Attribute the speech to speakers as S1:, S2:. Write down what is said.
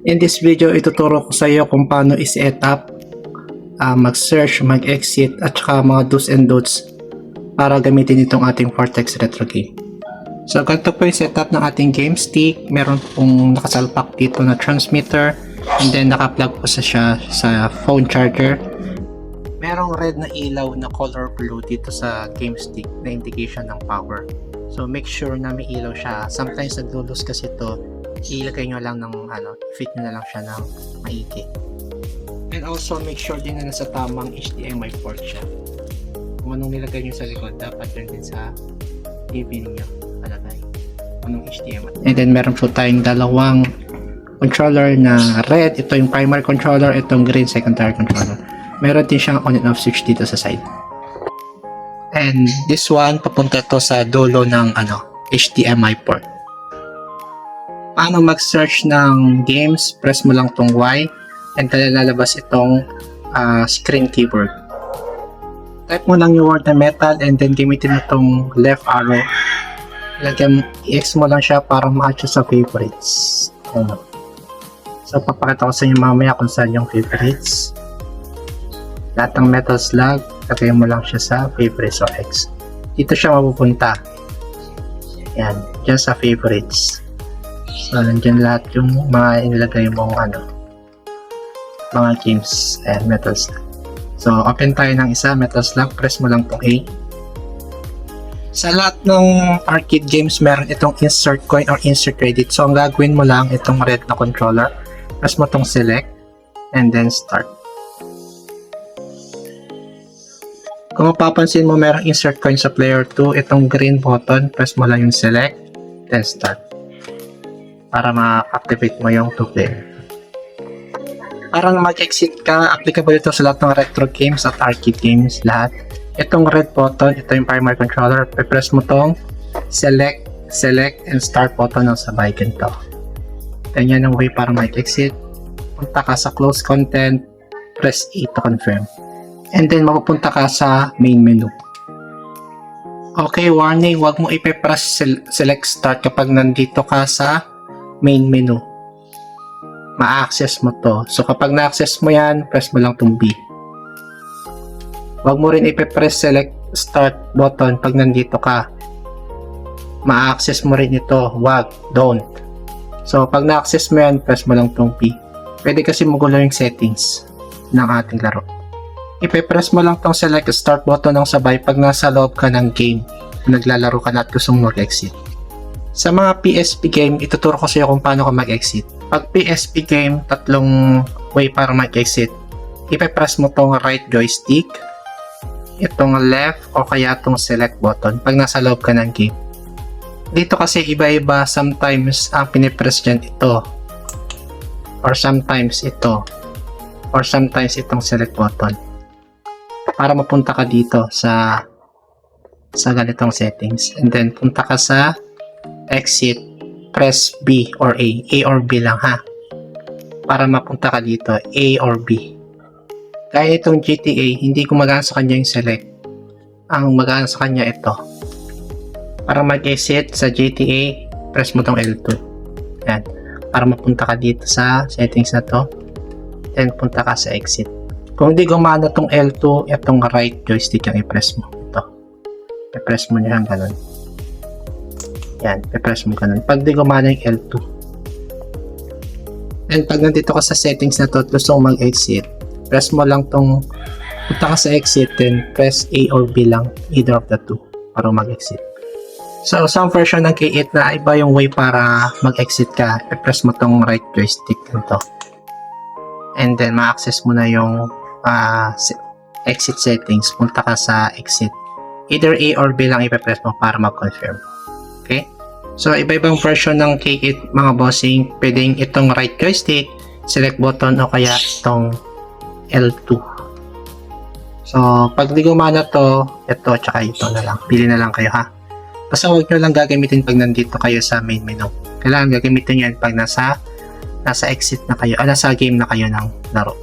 S1: In this video, ituturo ko sa iyo kung paano i-set up, mag-search, mag-exit, at saka mga do's and don'ts para gamitin itong ating Vortex Retro game. So, ganito po yung setup ng ating game stick. Meron pong nakasalpak dito na transmitter, and then naka-plug po siya sa phone charger. Merong red na ilaw na color blue dito sa game stick na indication ng power. So, make sure na may ilaw siya. Sometimes naglulos kasi ito, ilagay nyo lang ng fit nyo na lang siya ng maigi. And also make sure din na nasa tamang HDMI port siya. Kung anong nilagay nyo sa likod, dapat yun din sa TV ninyo palagay. Anong HDMI. And then meron po tayong dalawang controller na red. Ito yung primary controller, itong green secondary controller. Meron din siyang on and off switch dito sa side. And this one, papunta to sa dulo ng HDMI port. Paano mag-search ng games? Press mo lang tong Y and lalabas itong screen keyboard. Type mo lang yung word na metal and then gamitin mo itong left arrow. I-X mo lang siya para ma-add sa favorites. So papakita ko sa inyo mamaya kung saan yung favorites. Lahat ng metal slug, lagay mo lang siya sa favorites o X. Dito siya mapupunta. Yan, dyan sa favorites. So, nandyan lahat yung mga inilagay mong mga games and metal slug. So, open tayo ng isa, metal slug, press mo lang itong A. Sa lahat ng arcade games, meron itong insert coin or insert credit. So, ang gagawin mo lang itong red na controller, press mo itong select, and then start. Kung mapapansin mo, merong insert coin sa player 2, itong green button, press mo lang yung select, then start. Para ma-activate mo yung 2 player. Para mag-exit ka, applicable ito sa lahat ng retro games at arcade games, lahat. Itong red button, ito yung primary controller, press mo tong select, and start button ng sabay ganito. Ganyan ang way para mag-exit. Punta ka sa close content, press A to confirm. And then mapupunta ka sa main menu. Okay, warning, wag mo ipe-press select start kapag nandito ka sa main menu. Ma-access mo to. So kapag na-access mo yan, press mo lang itong B. Wag mo rin ipe-press select start button pag nandito ka. Ma-access mo rin ito. Wag, don't. So pag na-access mo yan, press mo lang itong B. Pwede kasi magulo yung settings ng ating laro. Ipe-press mo lang itong select start button ng sabay pag nasa loob ka ng game. Naglalaro ka na at gusto mong mag-exit. Sa mga PSP game, ituturo ko sa iyo kung paano ka mag-exit. Pag PSP game, tatlong way para mag-exit. Ipe-press mo tong right joystick, itong left, o kaya itong select button pag nasa loob ka ng game. Dito kasi iba-iba, sometimes ang pinipress dyan ito, or sometimes ito, or sometimes itong select button. Para mapunta ka dito sa ganitong settings. And then punta ka sa exit, press B or A or B lang ha, para mapunta ka dito, A or B. Kaya itong GTA, hindi gumagana sa kanya yung select, ang magana sa kanya ito. Para mag-exit sa GTA, press mo tong L2. Yan, para mapunta ka dito sa settings na to, then punta ka sa exit. Kung hindi gumana tong L2, itong right joystick yung i-press mo. Ito, i-press mo nyo ganun. Yan, i-press mo ganun. Pag di gumana yung L2. And pag nandito ka sa settings na to at gusto mong mag-exit, press mo lang tong, punta ka sa exit, then press A or B lang, either of the two, para mag-exit. So, some version ng K8 na iba yung way para mag-exit ka, i-press mo tong right joystick nito. And then, ma-access mo na yung exit settings, punta ka sa exit. Either A or B lang i-press mo para mag-confirm. Okay? So, iba-ibang version ng K8 mga bossing. Pwedeng itong right joystick, select button, o kaya itong L2. So, pag di gumana to, ito, tsaka ito na lang. Pili na lang kayo ha. Basta huwag nyo lang gagamitin pag nandito kayo sa main menu. Kailangan gagamitin nyo yan pag nasa exit na kayo, nasa game na kayo ng laro.